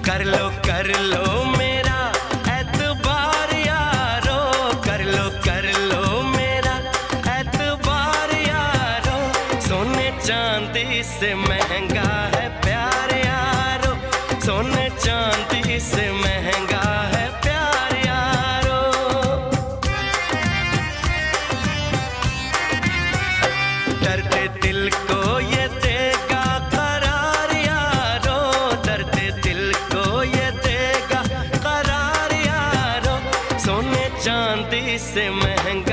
कर लो मेरा एतबार यारो, कर लो मेरा एतबार यारो। सोने चांदी से महंगा है प्यार यारो, सोने चांदी से महंगा है प्यार यारो। दर्द दिल को ये देगा करार यारो, दर्द दिल को ये देगा करार यारो। सोने चांदी से महंगा